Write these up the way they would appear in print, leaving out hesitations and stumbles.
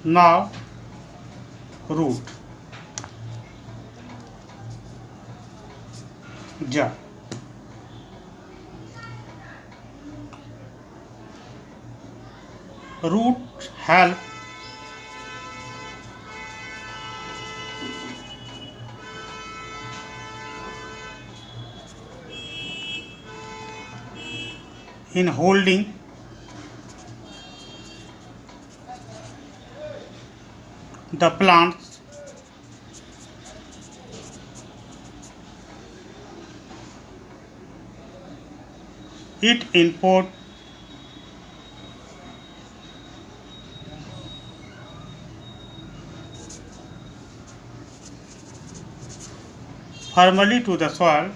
Now root जड़। Root help in holding the plants it input firmly to the soil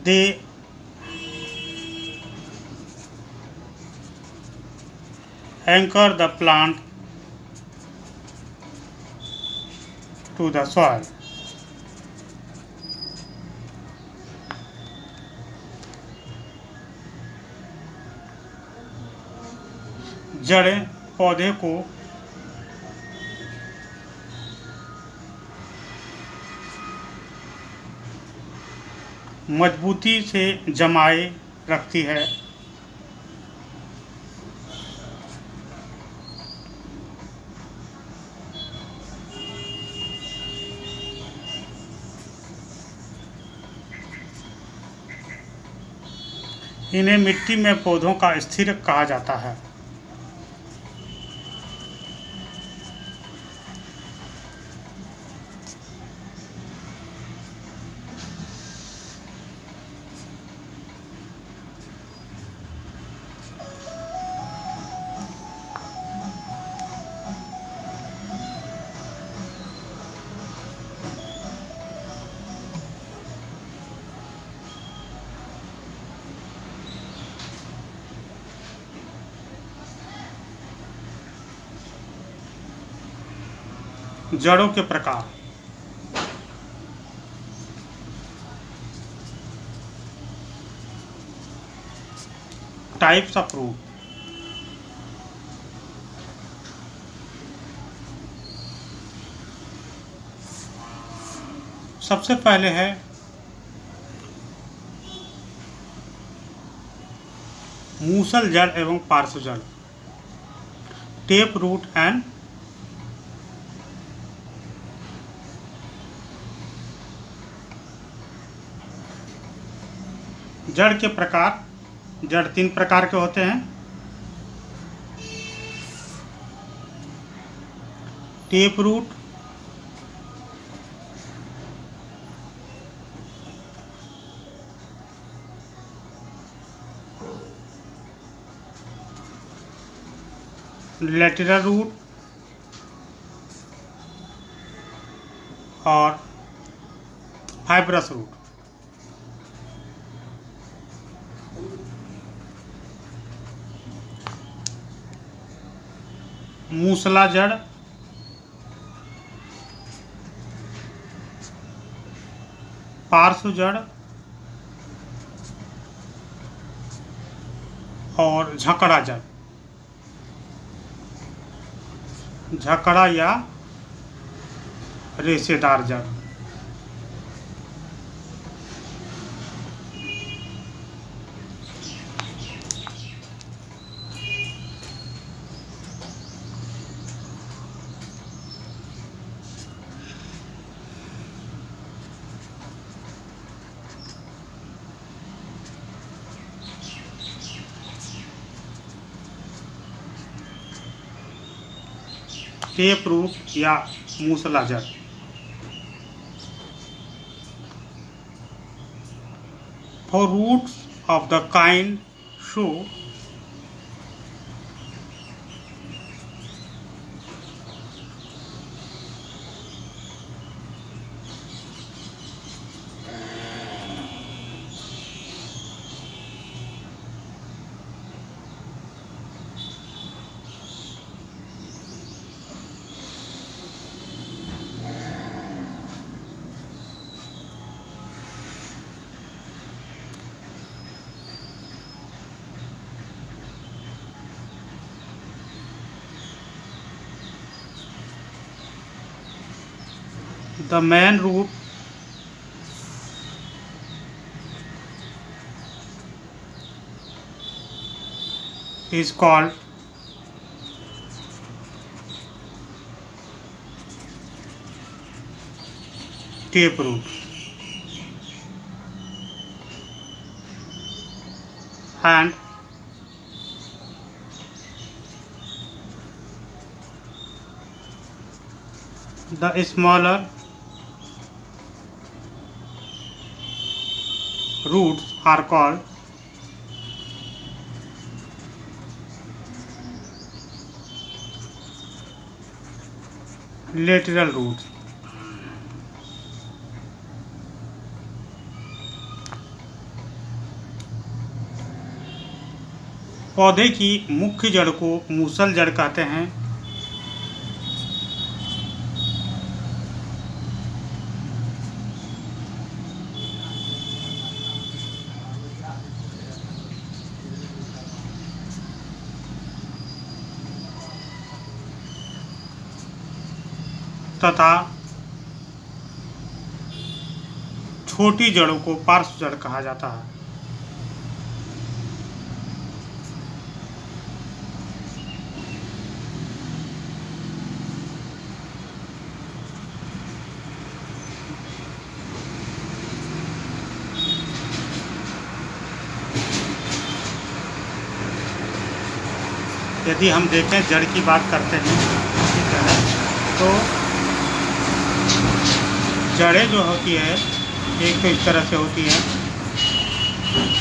they anchor the plant to the soil। जड़ें पौधे को मजबूती से जमाए रखती है। इन्हें मिट्टी में पौधों का स्थिर कहा जाता है। जड़ों के प्रकार। Types of root. सबसे पहले है मूसल जड़ एवं पार्श्व जड़, टेप रूट एंड जड़ के प्रकार। जड़ 3 प्रकार के होते हैं। टेप रूट, लेटरल रूट और फाइब्रस रूट। मूसला जड़, पार्श्व जड़ और झकड़ा जड़। झकड़ा या रेशेदार जड़। टेप रूट या मूसला जड़। For roots of the kind show The main root is called taproot, and the smaller roots are called lateral roots. पौधे की मुख्य जड़ को मूसल जड़ कहते हैं। तथा छोटी जड़ों को पार्श्व जड़ कहा जाता है। यदि हम देखें जड़ की बात करते हैं, ठीक है, तो जड़ें जो होती है एक तो इस तरह से होती है,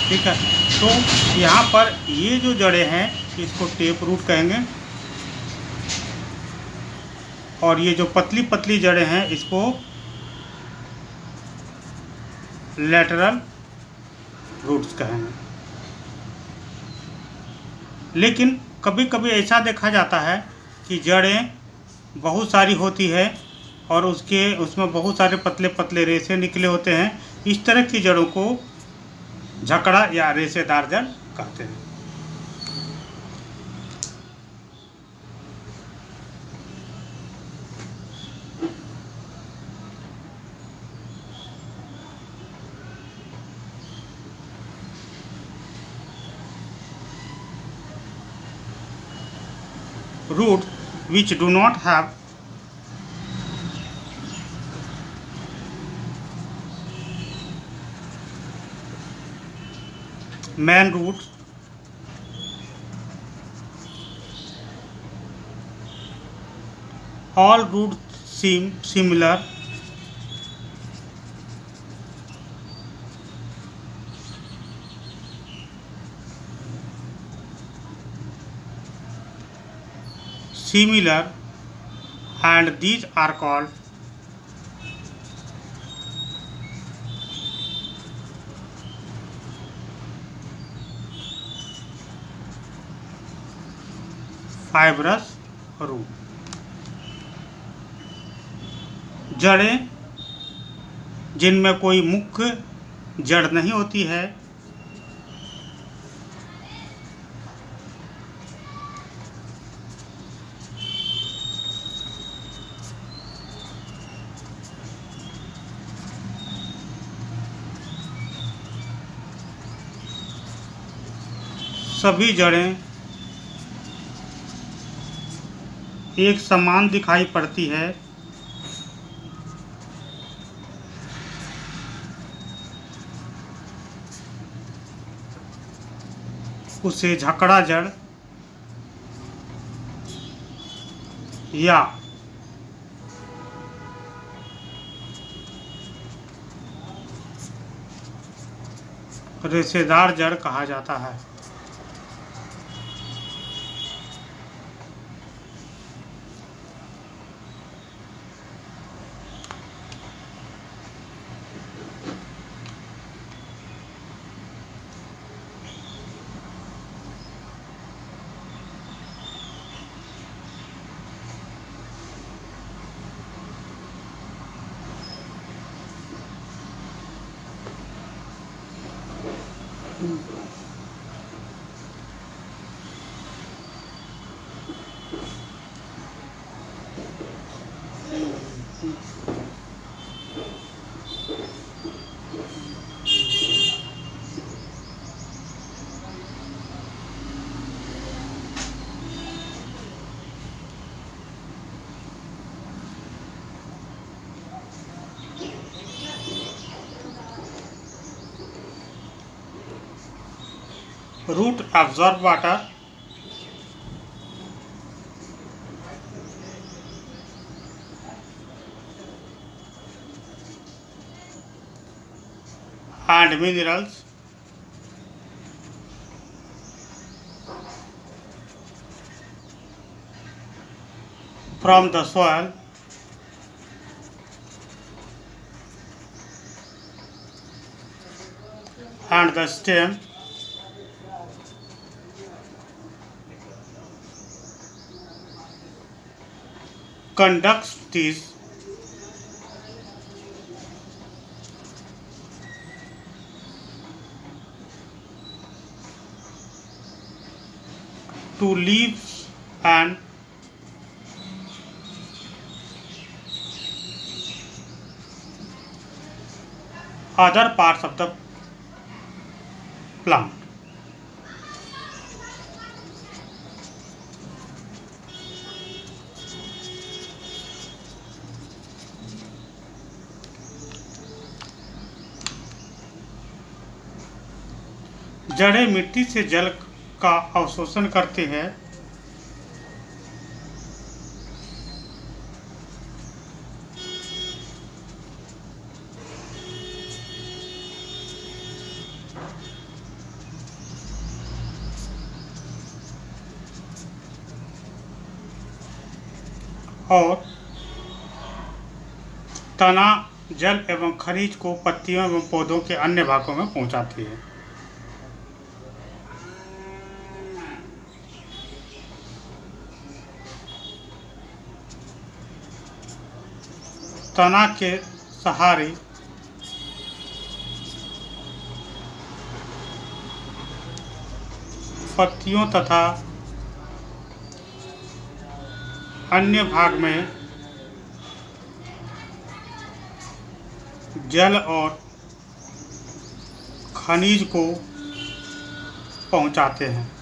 ठीक है। तो यहाँ पर ये जो जड़ें हैं इसको टेप रूट कहेंगे, और ये जो पतली पतली जड़ें हैं इसको लैटरल रूट्स कहेंगे। लेकिन कभी कभी ऐसा देखा जाता है कि जड़ें बहुत सारी होती है और उसमें बहुत सारे पतले पतले रेशे निकले होते हैं। इस तरह की जड़ों को झकड़ा या रेशेदार जड़ कहते हैं। Roots which do not have main roots all roots seem similar and these are called fibrous root। जड़ें जिनमें कोई मुख्य जड़ नहीं होती है सभी जड़ें एक समान दिखाई पड़ती है, उसे झकड़ा जड़ या रेशेदार जड़ कहा जाता है। Root absorb water and minerals from the soil and the stem conducts these to leaves and other parts of the plant. जड़ें मिट्टी से जल का अवशोषण करते हैं और तना जल एवं खनिज को पत्तियों एवं पौधों के अन्य भागों में पहुंचाती है। तना के सहारे पत्तियों तथा अन्य भाग में जल और खनिज को पहुंचाते हैं।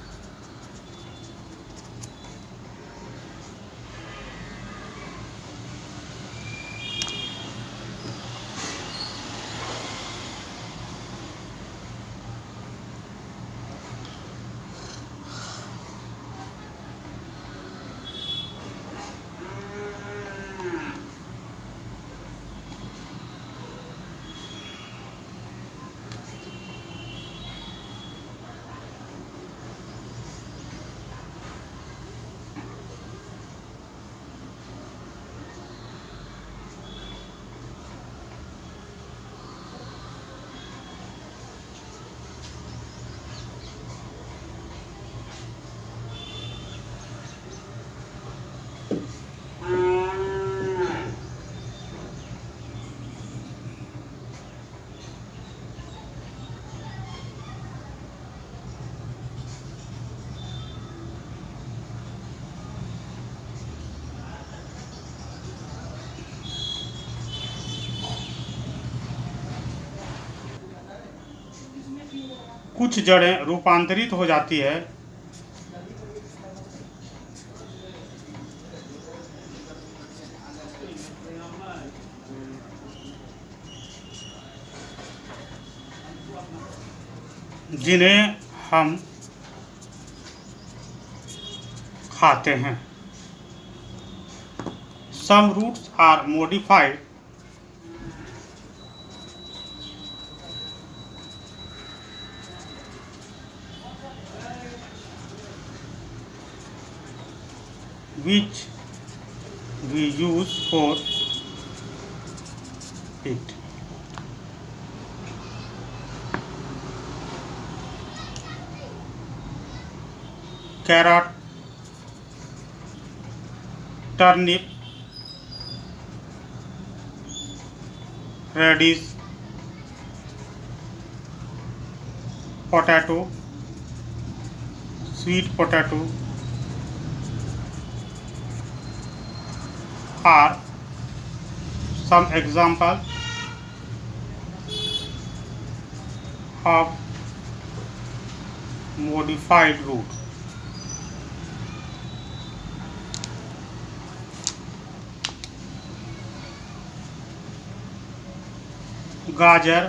कुछ जड़ें रूपांतरित हो जाती है जिन्हें हम खाते हैं। Some roots are modified which we use for it. Carrot, turnip, radish, potato, sweet potato are some example of modified root. गाजर,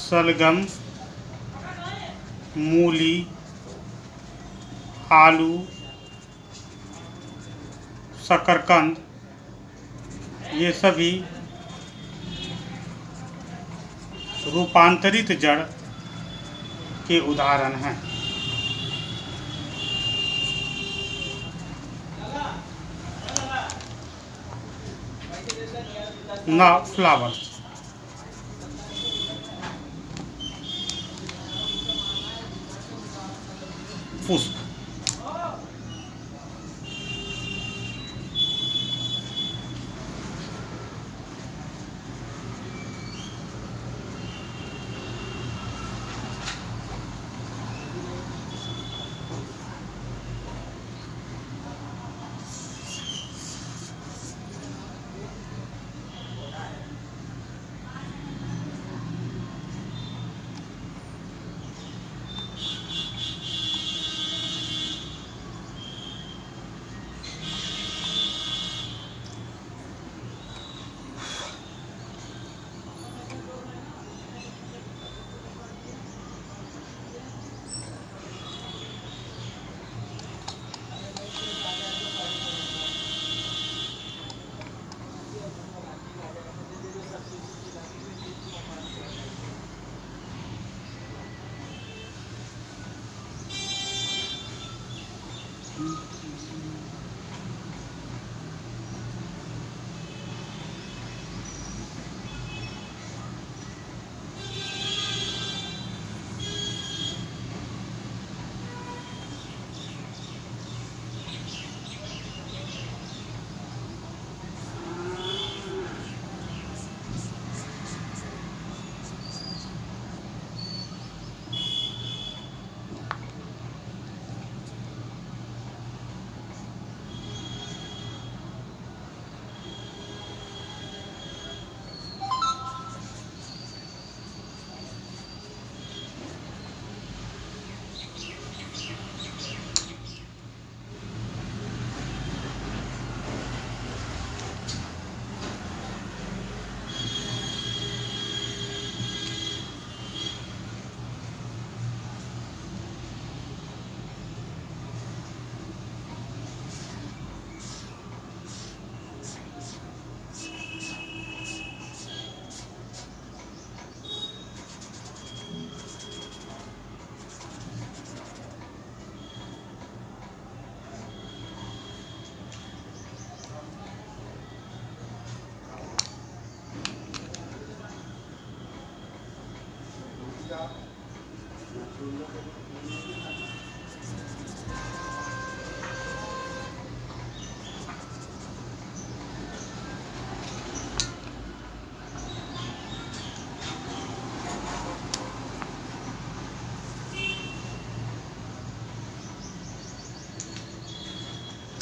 शलगम, मूली, आलू, शकरकंद, ये सभी रूपांतरित जड़ के उदाहरण हैं। Now flowers. पुष्प।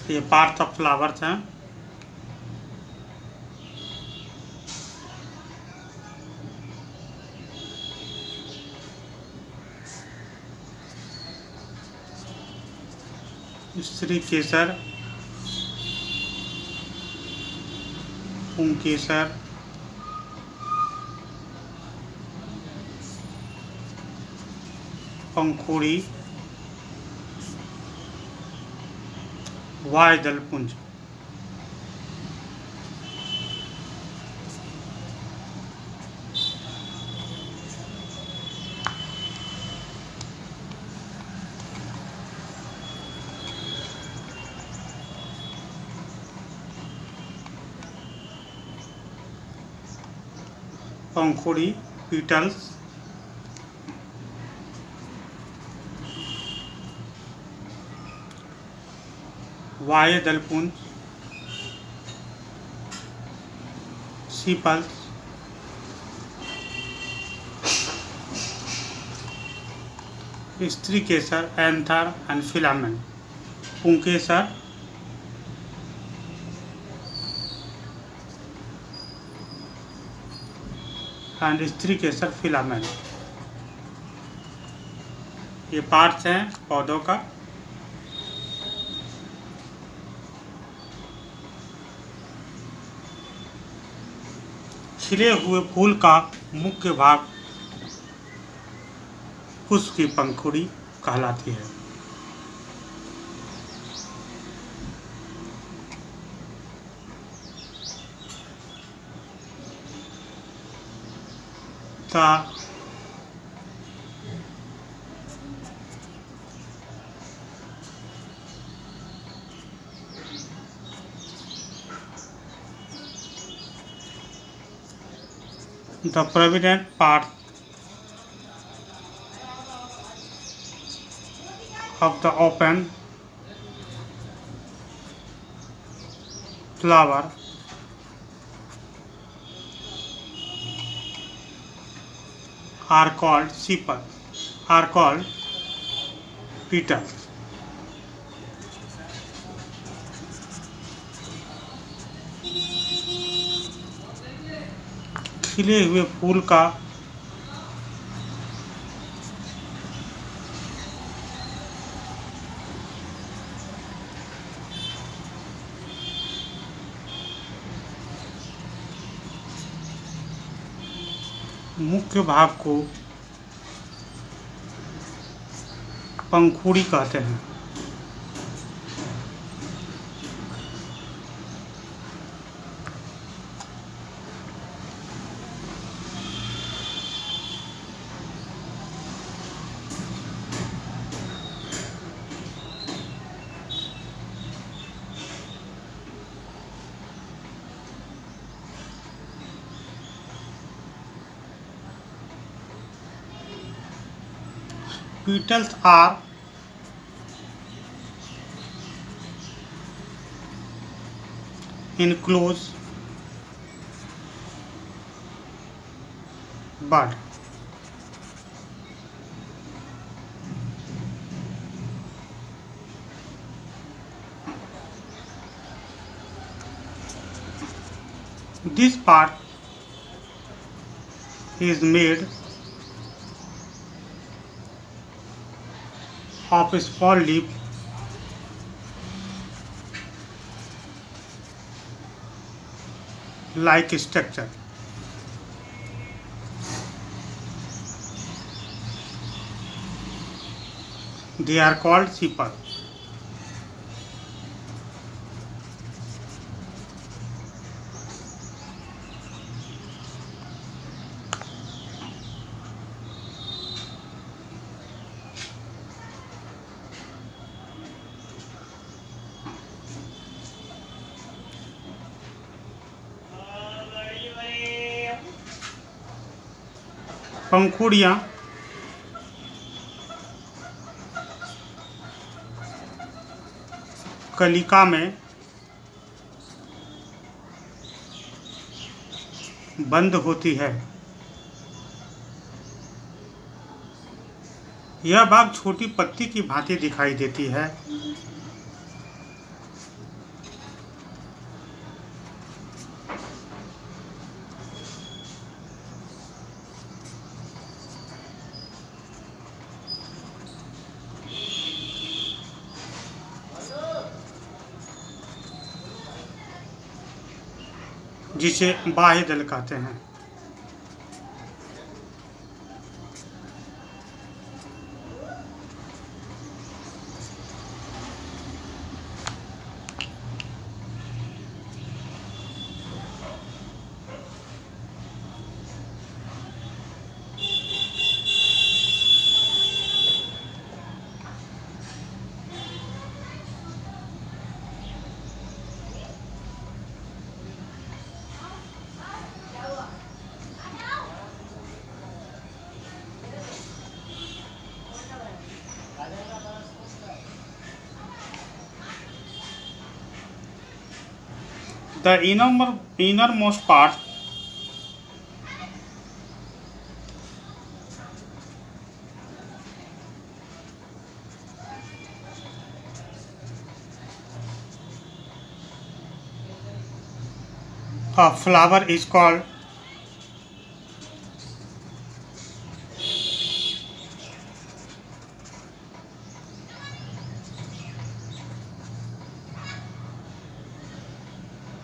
ये पार्ट ऑफ फ्लावर्स हैं। स्त्री केसर, पुंकेसर, पंखुड़ी, वायदलपुंज। पंखुड़ी, पीटल्स, वायदलपुंज, सीपल्स, स्त्री केसर, एंथर एंड फिलामेंट, पुंकेसर, एंड स्त्री केसर फिलामेंट। ये पार्ट्स हैं पौधों का। खिले हुए फूल का मुख्य भाग पुष्प की पंखुड़ी कहलाती है। The prominent part of the open flower are called petals. खिले हुए फूल का मुख्य भाग को पंखुड़ी कहते हैं। Petals are enclosed bud. This part is made of a small leaf like structure. They are called sepals. पंखुड़ियाँ कलिका में बंद होती है। यह भाग छोटी पत्ती की भांति दिखाई देती है। जिसे बाह्य दल कहते हैं। The innermost part of flower is called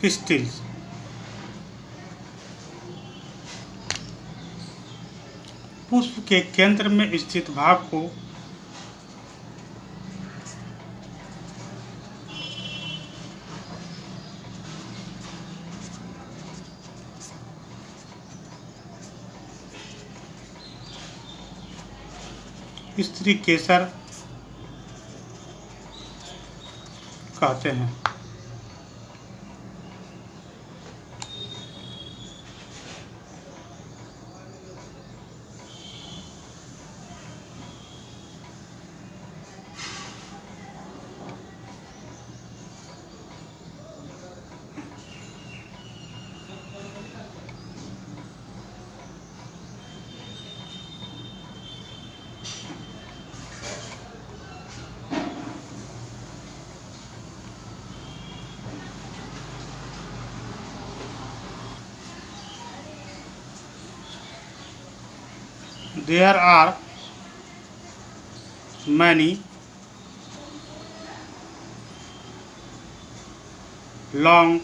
pistils. पुष्प के केंद्र में स्थित भाग को स्त्री केसर कहते हैं। There are many long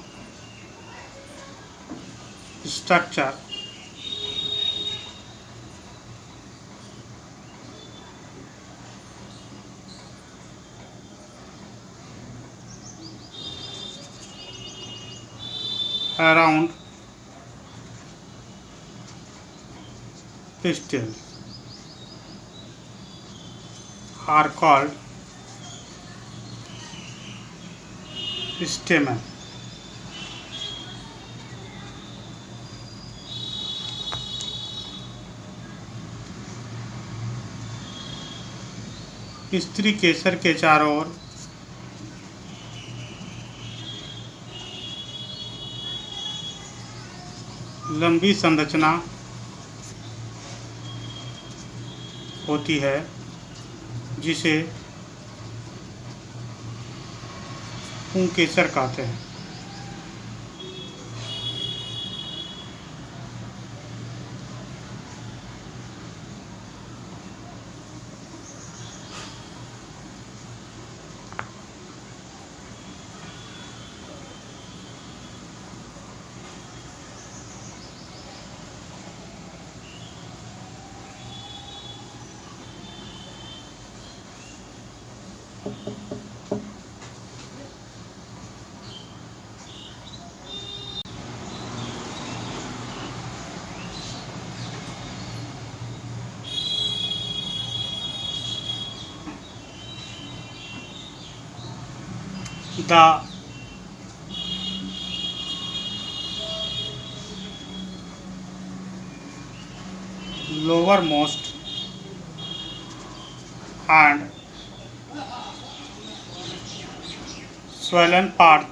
structure around pistils are called stamen. स्त्री केसर के चारों ओर लंबी संरचना होती है जिसे पुंकेसर कहते हैं। The lowermost and swollen part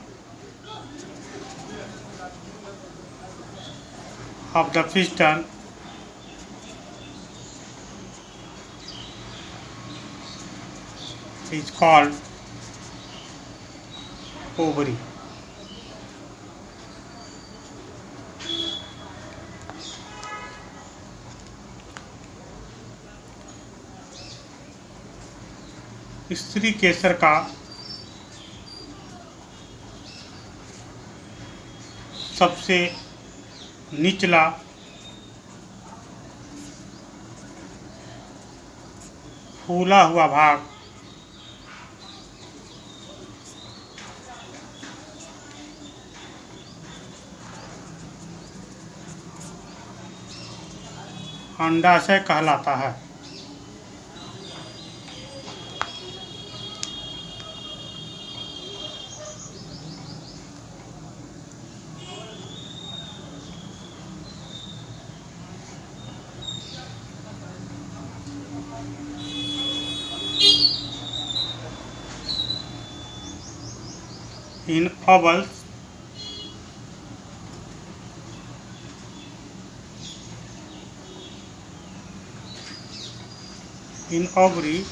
of the pistil is called ovary. स्त्री केसर का सबसे निचला फूला हुआ भाग अंडाशय कहलाता है। In ovals, in ovary,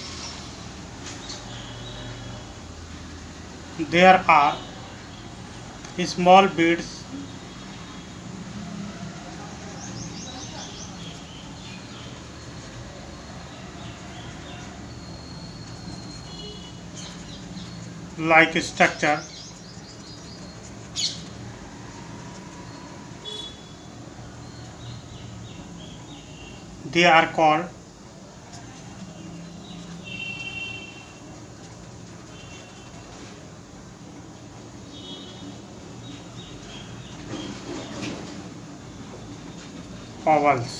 there are small beads like structure They are called ovals.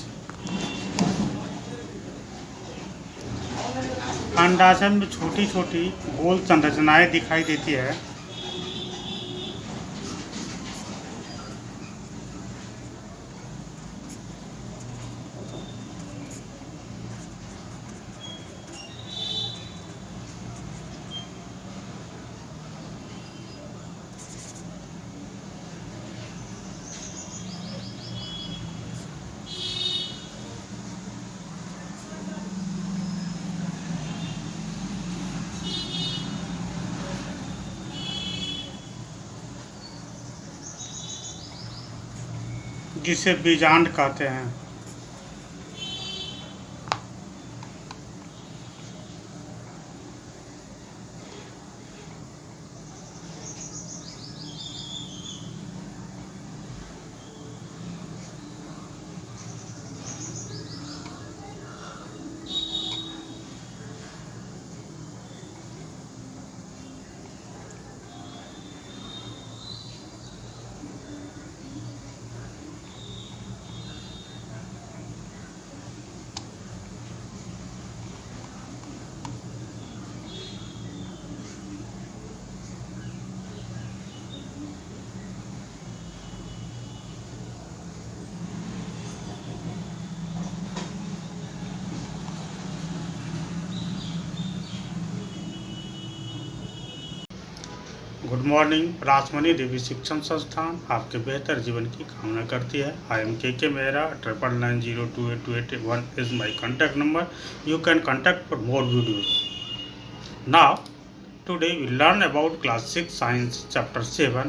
अंडाशय में छोटी छोटी गोल संरचनाएं दिखाई देती है। जिसे बीजांड कहते हैं। Good morning. रासमणी देवी शिक्षण संस्थान आपके बेहतर जीवन की कामना करती है। I am K Mehra. 9990282881 is my contact number. You can contact for more videos. Now today we learn about class 6 science chapter 7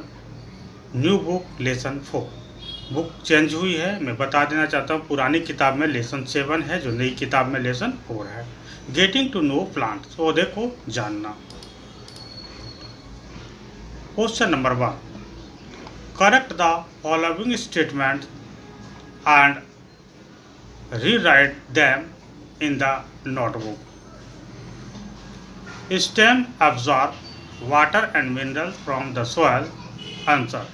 new book lesson 4। Book change हुई है। मैं बता देना चाहता हूँ, पुरानी किताब में लेसन 7 है, जो नई किताब में लेसन 4 है। गेटिंग टू नो प्लांट्स, पौधे को जानना। Question number 1. Correct the following statements and rewrite them in the notebook. Stem absorb water and minerals from the soil. Answer.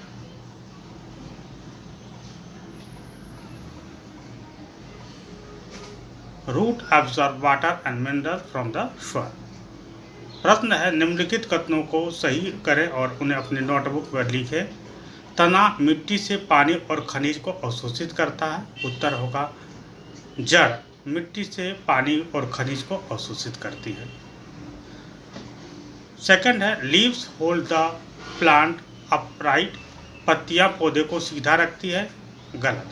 Root absorb water and minerals from the soil. प्रश्न है, निम्नलिखित कथनों को सही करें और उन्हें अपनी नोटबुक पर लिखें। तना मिट्टी से पानी और खनिज को अवशोषित करता है। उत्तर होगा जड़ मिट्टी से पानी और खनिज को अवशोषित करती है। सेकंड है, leaves hold the plant upright, पत्तियां पौधे को सीधा रखती है। गलत।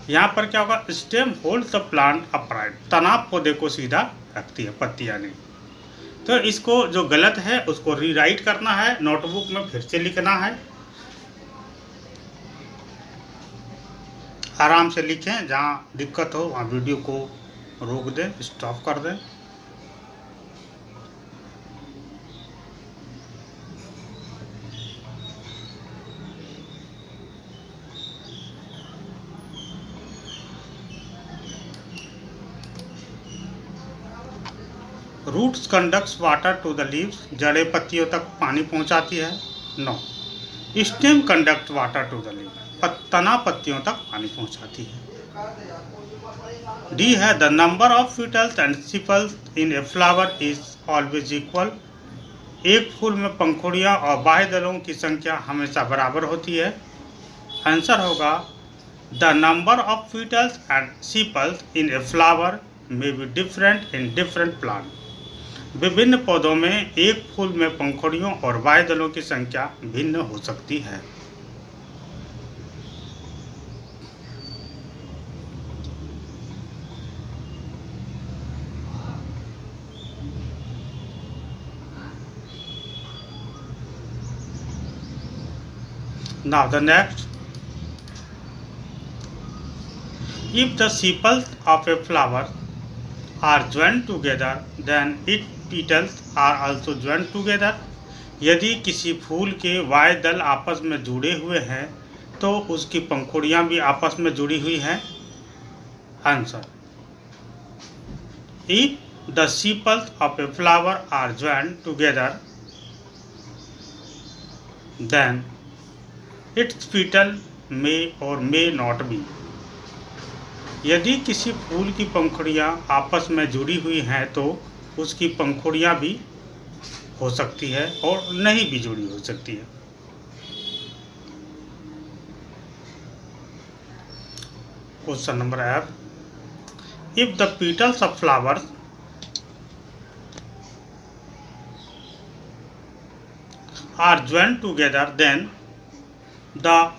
यहाँ पर क्या होगा, stem hold the plant upright, तना पौधे को सीधा रखती है, पत्तियां नहीं। तो इसको जो गलत है उसको रीराइट करना है, नोटबुक में फिर से लिखना है। आराम से लिखें, जहाँ दिक्कत हो वहाँ वीडियो को रोक दें, स्टॉप कर दें। Roots conducts water to the leaves, जड़ें पत्तियों तक पानी पहुंचाती है। No. Stem conduct water to the leave, तना पत्तियों तक पानी पहुंचाती है। डी है, the number of petals and sepals in a flower is always equal. एक फूल में पंखुड़ियां और बाह्य दलों की संख्या हमेशा बराबर होती है। आंसर होगा the number of petals and sepals in a flower may be different in different plant. विभिन्न पौधों में एक फूल में पंखुड़ियों और बाह्य दलों की संख्या भिन्न हो सकती है। Now the next, if the sepals of a flower are joined together, then its petals are also joined together. यदि किसी फूल के बाह्य दल आपस में जुड़े हुए हैं तो उसकी पंखुड़ियां भी आपस में जुड़ी हुई हैं। Answer, If the sepals of a flower are joined together, then its petal may or may not be. यदि किसी फूल की पंखुड़ियाँ आपस में जुड़ी हुई हैं तो उसकी पंखुड़ियाँ भी हो सकती है और नहीं भी जुड़ी हो सकती है। Question number F. If the petals of flowers are joined together, then the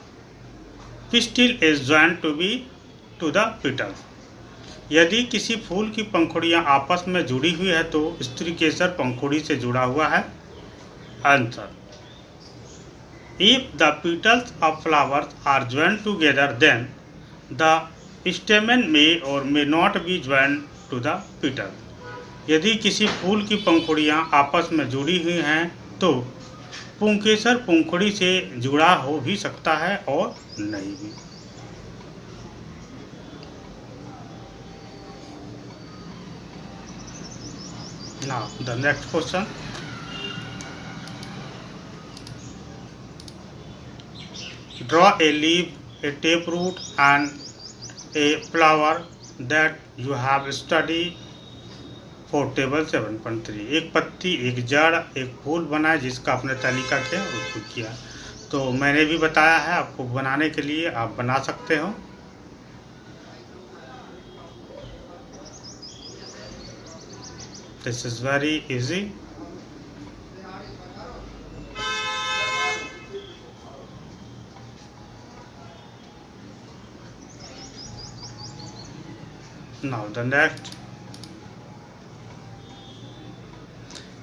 pistil is joined to the petals. यदि किसी फूल की पंखुड़ियाँ आपस में जुड़ी हुई है तो स्त्रीकेसर पंखुड़ी से जुड़ा हुआ है। Answer. If the petals of flowers are joined together, then the stamen may or may not be joined to the petal. यदि किसी फूल की पंखुड़ियाँ आपस में जुड़ी हुई हैं तो पुंकेसर पंखुड़ी से जुड़ा हो भी सकता है और नहीं भी। Now the next question. Draw a leaf, a taproot and a flower that you have studied for table 7.3. एक पत्ती, एक जड़, एक फूल बनाए जिसका आपने तालिका के उपयोग किया। तो मैंने भी बताया है, आपको बनाने के लिए आप बना सकते हो। This is very easy. Now the next.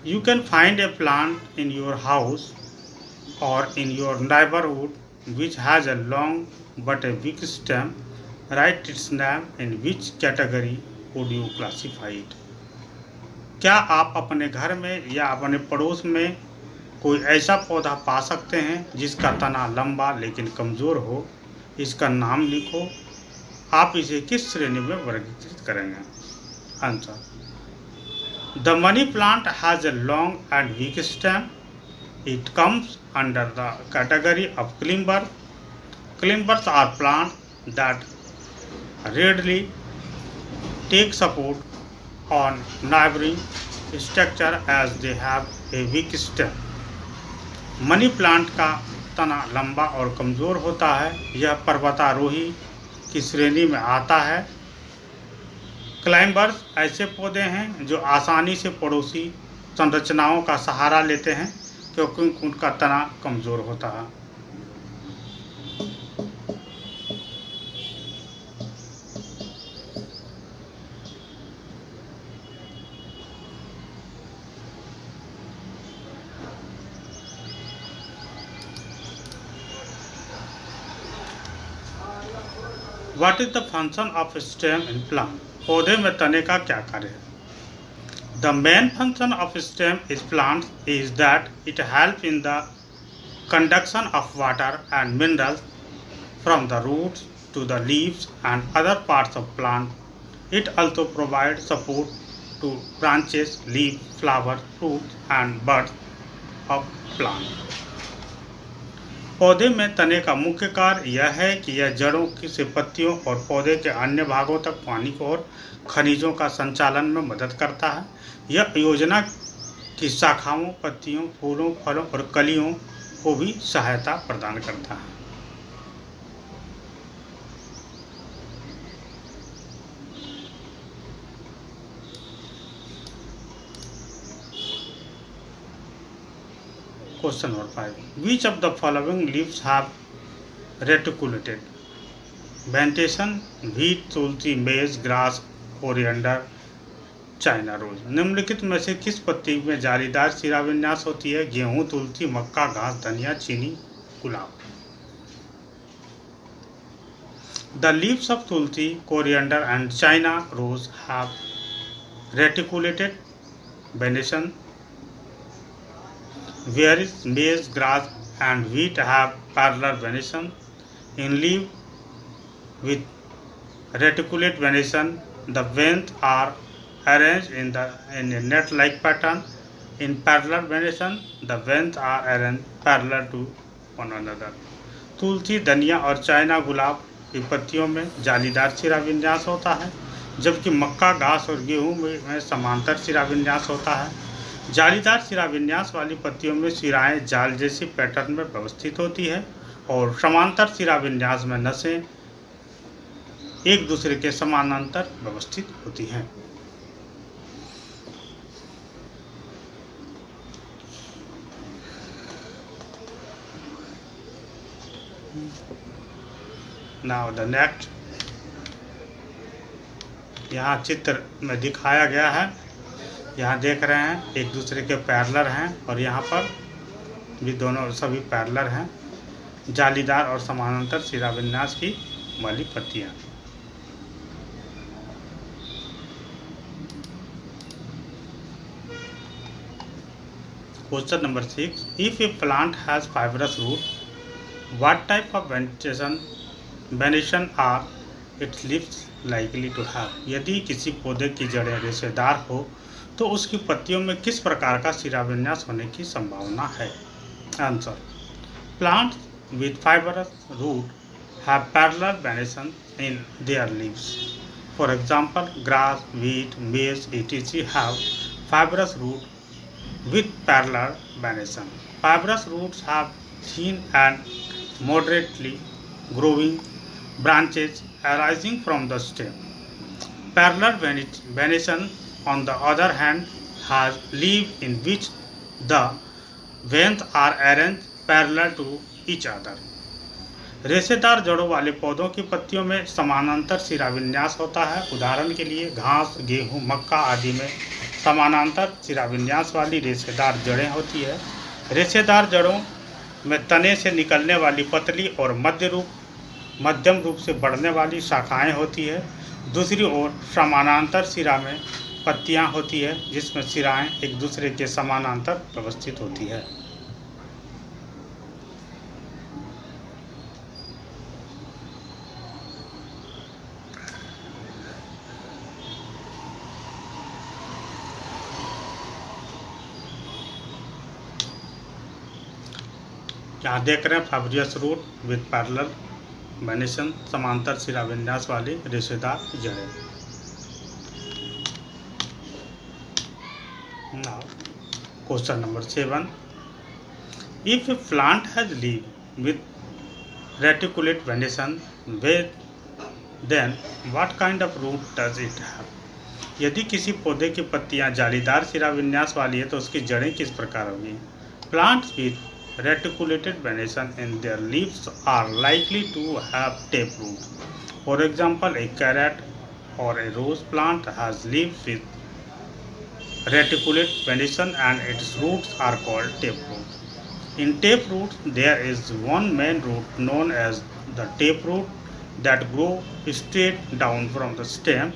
You can find a plant in your house or in your neighborhood which has a long but a weak stem. Write its name. In which category would you classify it? क्या आप अपने घर में या अपने पड़ोस में कोई ऐसा पौधा पा सकते हैं जिसका तना लंबा लेकिन कमज़ोर हो? इसका नाम लिखो। आप इसे किस श्रेणी में वर्गीकृत करेंगे? Answer. The money plant has a long and weak stem. It comes under the category of climbers. Climbers are plants that readily take support on neighboring structure as they have a weak stem. Money plant का तना लंबा और कमज़ोर होता है। यह पर्वतारोही की श्रेणी में आता है। क्लाइंबर्स ऐसे पौधे हैं जो आसानी से पड़ोसी संरचनाओं का सहारा लेते हैं क्योंकि उनका तना कमज़ोर होता है। What is the function of stem in plant? पौधे में तने का क्या कार्य है? The main function of stem is plants is that it helps in the conduction of water and minerals from the roots to the leaves and other parts of plant. It also provides support to branches, leaves, flowers, fruits and buds of plant. पौधे में तने का मुख्य कार्य यह है कि यह जड़ों से पत्तियों और पौधे के अन्य भागों तक पानी को और खनिजों का संचालन में मदद करता है। यह योजना की शाखाओं, पत्तियों, फूलों, फलों और कलियों को भी सहायता प्रदान करता है। Question number 5. Which of the following leaves have reticulated vegetation? Wheat, tulsi, maize, grass, coriander, China rose. निम्नलिखित में से किस पत्ती में जालीदार शिराविन्यास होती है? गेहूं, तुलसी, मक्का, घास, धनिया, चीनी, गुलाब। The leaves of tulsi, coriander and China rose have reticulated vegetation, whereas maize, grass and wheat have parallel vegetation. In leaf with reticulate vegetation, the veins are arranged in a net-like pattern. In parallel venation, the veins are arranged parallel to one another. तुलसी, धनिया और China गुलाब की पत्तियों में जालीदार सिरा विन्यास होता है, जबकि मक्का, घास और गेहूं में समांतर सिरा विन्यास होता है। जालीदार सिरा विन्यास वाली पत्तियों में सिराएं जाल जैसी पैटर्न में व्यवस्थित होती है और समांतर सिरा विन्यास में नसें एक दूसरे के समानांतर व्यवस्थित होती हैं। नाउ द नेक्स्ट, यहाँ चित्र में दिखाया गया है, यहाँ देख रहे हैं एक दूसरे के पैरेलल हैं और यहाँ पर भी दोनों सभी पैरेलल हैं, जालीदार और समानांतर सिरा विन्यास की वाली पत्तियाँ। Question number 6. If a plant has fibrous root, what type of venation are its leaves likely to have? यदि किसी पौधे की जड़ें रेशेदार हो तो उसकी पत्तियों में किस प्रकार का सिरा विन्यास होने की संभावना है? Answer: Plants with fibrous root have parallel venation in their leaves. For example, grass, wheat, maize, etc. have fibrous root with parallel venation. Fibrous roots have thin and moderately growing branches arising from the stem. Parallel venation, on the other hand, has leaves in which the veins are arranged parallel to each other. रेशेदार जड़ों वाले पौधों की पत्तियों में समानांतर सिरा विन्यास होता है। उदाहरण के लिए घास, गेहूं, मक्का आदि में समानांतर सिरा विन्यास वाली रेशेदार जड़ें होती है। रेशेदार जड़ों में तने से निकलने वाली पतली और मध्यम रूप से बढ़ने वाली शाखाएं होती है। दूसरी ओर समानांतर सिरा में पत्तियां होती है, जिसमें सिराएं एक दूसरे के समानांतर व्यवस्थित होती है। यहाँ देख रहे हैं fibrous root with parallel venation, समांतर सिरा विन्यास वाली रेशेदार जड़ें। Now, question number 7. If a plant has leaf with reticulate venation, then what kind of root does it have? यदि किसी पौधे की पत्तियां जालीदार सिरा विन्यास वाली है तो उसकी जड़ें किस प्रकार होगी? Plants with reticulated venation in their leaves are likely to have taproot. For example, a carrot or a rose plant has leaves with reticulate venation and its roots are called taproot. In taproot, there is one main root known as the taproot that grows straight down from the stem.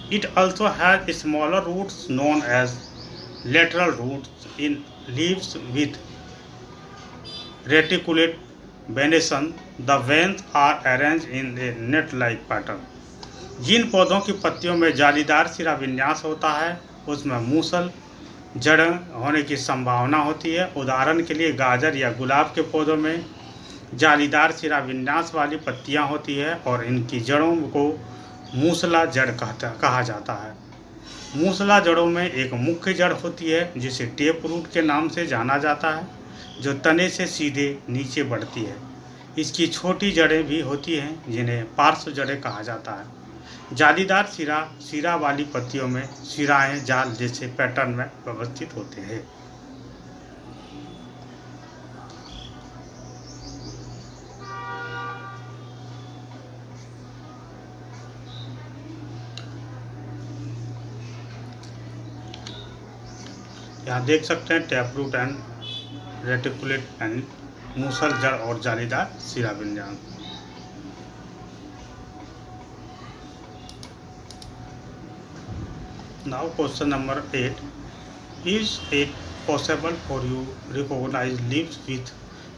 It also has smaller roots known as lateral roots in leaves with reticulate venation. The veins are arranged in a net-like pattern. जिन पौधों की पत्तियों में जालीदार सिरा विन्यास होता है उसमें मूसल जड़ होने की संभावना होती है। उदाहरण के लिए गाजर या गुलाब के पौधों में जालीदार सिरा विन्यास वाली पत्तियां होती है और इनकी जड़ों को मूसला जड़ कहा जाता है। मूसला जड़ों में एक मुख्य जड़ होती है जिसे टेप रूट के नाम से जाना जाता है, जो तने से सीधे नीचे बढ़ती है। इसकी छोटी जड़ें भी होती हैं जिन्हें पार्श्व जड़ें कहा जाता है। जालीदार सिरा वाली पत्तियों में सिराएं जाल जैसे पैटर्न में व्यवस्थित होते हैं। यहाँ देख सकते हैं टैपरूट एंड रेटिकुलेट एंड मूसल जड़ और जालीदार सिरा विन्यास। Now question number 8. Is it possible for you recognize leaves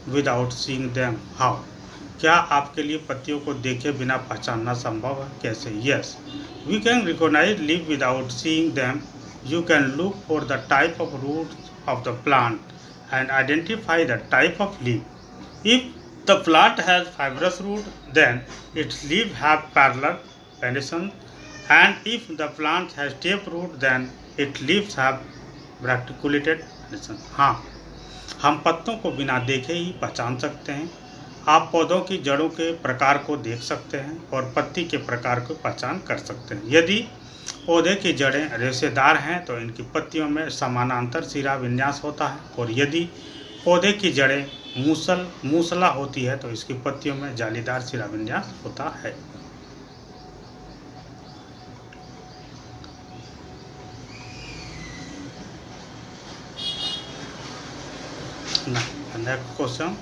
without seeing them? How? क्या आपके लिए पत्तियों को देखे बिना पहचानना संभव है? कैसे? Yes, we can recognise leaf without seeing them. You can look for the type of roots of the plant and identify the type of leaf. If the plant has fibrous root, then its leaf have parallel venation, and if the plant has tape root, then its leaves have branculated venation. हाँ, हम पत्तों को बिना देखे ही पहचान सकते हैं. आप पौधों की जड़ों के प्रकार को देख सकते हैं और पत्ती के प्रकार को पहचान कर सकते हैं. यदि पौधे की जड़ें रेशेदार हैं तो इनकी पत्तियों में समानांतर सिरा विन्यास होता है, और यदि पौधे की जड़ें मूसला होती है तो इसकी पत्तियों में जालीदार सिरा विन्यास होता है. Next question.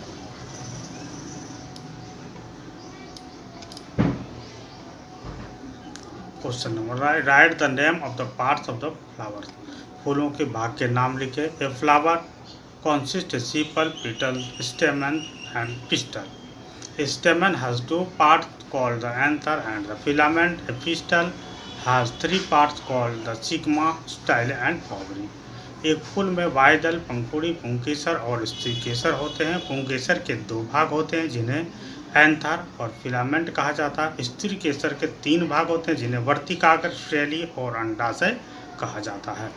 Question number, right the name of the parts of the flower. फूलों के भाग के नाम लिखे. A flower consists of sepal, petal, stamen and pistil. A stamen has two parts called the anther and the filament. A pistil has three parts called the sigma, style and ovary. एक फूल में वायदल, पंखुड़ी, पुंकेसर और स्त्रीकेसर होते हैं. पुंकेसर के दो भाग होते हैं जिन्हें एंथर और फिलामेंट कहा जाता है. स्त्रीकेसर के तीन भाग होते हैं जिन्हें वर्तिकाग्र, शैली और अंडाशय कहा जाता है.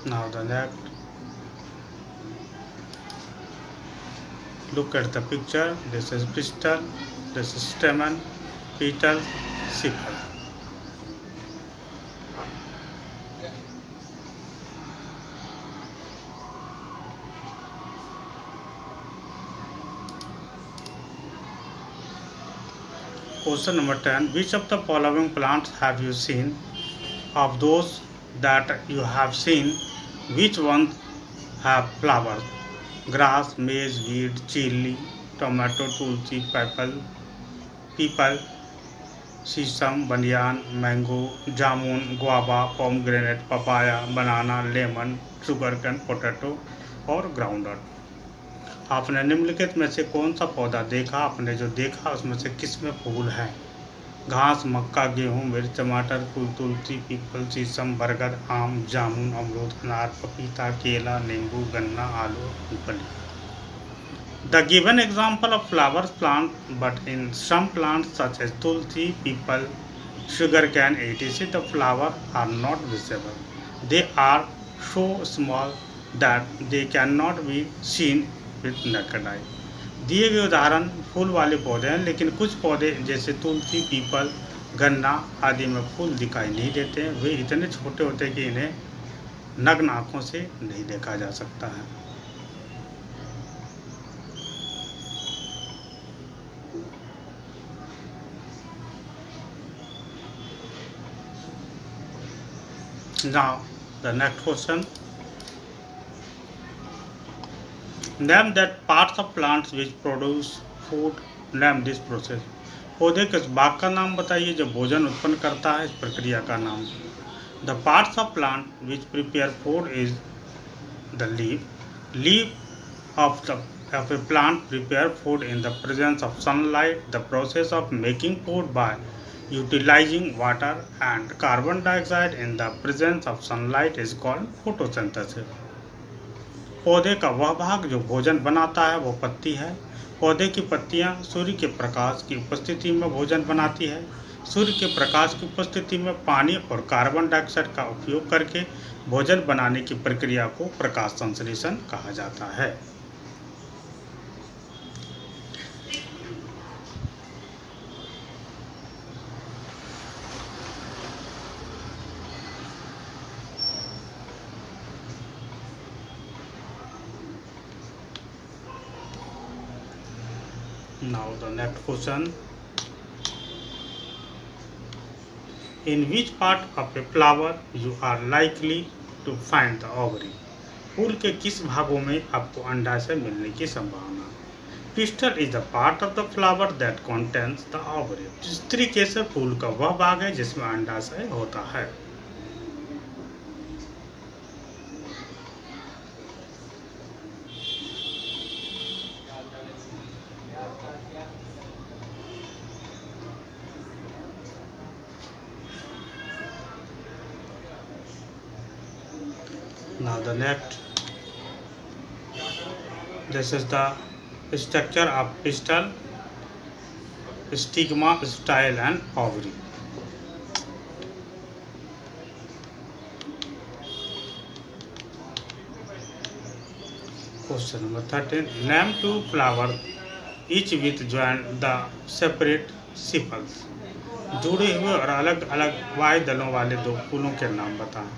Now the next, look at the picture. This is pistil, this is stamen, petal, sepal. Question number 10. Which of the following plants have you seen? Of those that you have seen, which ones have flowers? Grass, maize, wheat, chili, tomato, tulsi, people, sesame, banyan, mango, jamun, guava, pomegranate, papaya, banana, lemon, sugarcane, potato और groundnut. आपने निम्नलिखित में से कौन सा पौधा देखा? आपने जो देखा उसमें से किस में फूल है? घास, मक्का, गेहूँ, मिर्च, टमाटर, फूल, तुलसी, पीपल, शीशम, बरगद, आम, जामुन, अमरूद, अनार, पपीता, केला, नींबू, गन्ना, आलू, मूंगफली. The given example of flowers plant, but in some plants such as tulsi, people, sugarcane, etc., the flowers are not visible. They are so small that they cannot be seen with naked eye. दिए गए उदाहरण फूल वाले पौधे हैं, लेकिन कुछ पौधे जैसे तुलसी, पीपल, गन्ना आदि में फूल दिखाई नहीं देते हैं. वे इतने छोटे होते हैं कि इन्हें नग्न आँखों से नहीं देखा जा सकता है. Now the next question. Name that parts of plants which produce food. Name this process. पौधे के भाग का नाम बताइए जो भोजन उत्पन्न करता है. इस प्रक्रिया का नाम. The parts of plant which prepare food is the leaf. Leaf of a plant prepare food in the presence of sunlight. The process of making food by utilizing water and carbon dioxide in the presence of sunlight is called photosynthesis. पौधे का वह भाग जो भोजन बनाता है वो पत्ती है. पौधे की पत्तियां सूर्य के प्रकाश की उपस्थिति में भोजन बनाती है. सूर्य के प्रकाश की उपस्थिति में पानी और कार्बन डाइऑक्साइड का उपयोग करके भोजन बनाने की प्रक्रिया को प्रकाश संश्लेषण कहा जाता है. Now the next question. In which part of a flower you are likely to find the ovary? फूल के किस भागों में आपको अंडाशय मिलने की संभावना? Pistil is the part of the flower that contains the ovary. इस तरीके से फूल का वह भाग है जिसमें अंडाशय होता है। Now the next, this is the structure of pistil, stigma, style and ovary. Question number 13. Name two flowers each with joined the separate sepals. जुड़े हुए और अलग अलग वाह्य दलों वाले दो फूलों के नाम बताएं।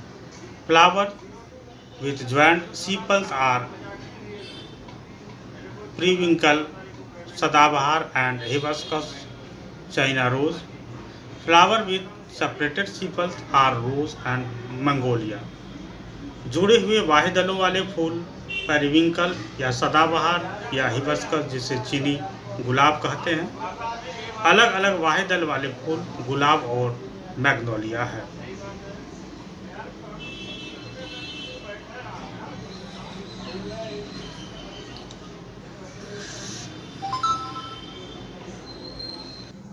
Flower with joined sepals are periwinkle, सदाबहार and hibiscus, China rose. Flower with separated sepals are rose and magnolia. जुड़े हुए वाह्य दलों वाले फूल पेरिविंकल या सदाबहार या हिबिस्कस जिसे चीनी गुलाब कहते हैं। अलग अलग वाह्य दल वाले फूल गुलाब और मैग्नोलिया है।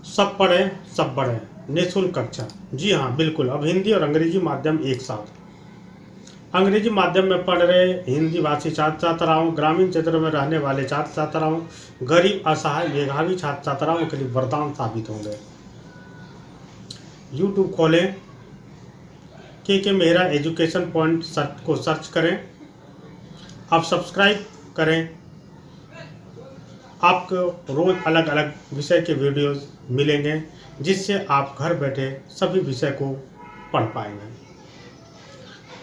सब पढ़ें सब बढ़ें निःशुल्क कक्षा। जी हाँ बिल्कुल, अब हिंदी और अंग्रेजी माध्यम एक साथ। अंग्रेजी माध्यम में पढ़ रहे हिंदी भाषी छात्र छात्राओं, ग्रामीण क्षेत्रों में रहने वाले छात्र छात्राओं, गरीब असहाय मेधावी छात्र छात्राओं के लिए वरदान साबित होंगे। यूट्यूब खोलें, के मेहरा एजुकेशन पॉइंट को सर्च करें। आप सब्सक्राइब करें, आपको रोज अलग अलग विषय के वीडियोस मिलेंगे जिससे आप घर बैठे सभी विषय को पढ़ पाएंगे।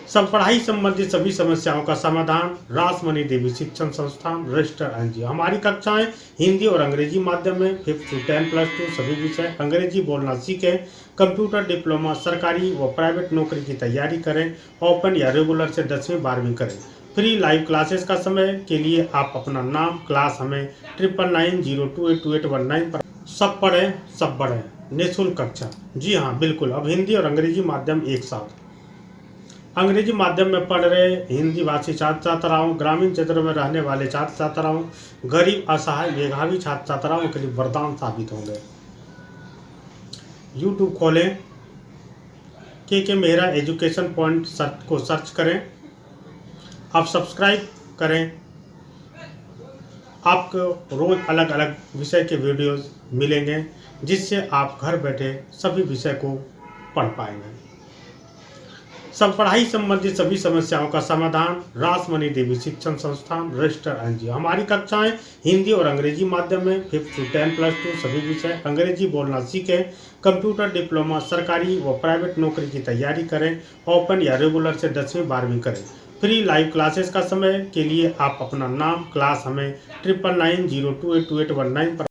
सब पढ़ाई संबंधित सभी समस्याओं का समाधान रासमणि देवी शिक्षण संस्थान रजिस्टर एनजीओ। हमारी कक्षाएं हिंदी और अंग्रेजी माध्यम में 5th to 10+2 सभी विषय। अंग्रेजी बोलना सीखें, कंप्यूटर डिप्लोमा, सरकारी व प्राइवेट नौकरी की तैयारी करें, ओपन या रेगुलर से 10वीं 12वीं करें। फ्री लाइव क्लासेस का समय के लिए आप अपना नाम, क्लास हमें 9990282819 पर। सब पढ़ें सब बढ़ें निःशुल्क कक्षा। जी हाँ बिल्कुल, अब हिंदी और अंग्रेजी माध्यम एक साथ। अंग्रेजी माध्यम में पढ़ रहे हिंदी भाषी छात्र छात्राओं, ग्रामीण क्षेत्रों में रहने वाले छात्र छात्राओं, गरीब असहाय मेधावी छात्र छात्राओं के लिए वरदान साबित होंगे। यूट्यूब खोलें, के मेहरा एजुकेशन पॉइंट को सर्च करें। आप सब्सक्राइब करें, आपको रोज अलग अलग विषय के वीडियोस मिलेंगे जिससे आप घर बैठे सभी विषय को पढ़ पाएंगे। सब पढ़ाई संबंधित सभी समस्याओं का समाधान रासमणि देवी शिक्षण संस्थान रजिस्टर एनजीओ। हमारी कक्षाएं हिंदी और अंग्रेजी माध्यम में 5th to 10+2 सभी विषय। अंग्रेजी बोलना सीखें, कंप्यूटर डिप्लोमा, सरकारी व प्राइवेट नौकरी की तैयारी करें, ओपन या रेगुलर से 10वीं 12वीं करें। फ्री लाइव क्लासेस का समय के लिए आप अपना नाम, क्लास हमें 9990282819 पर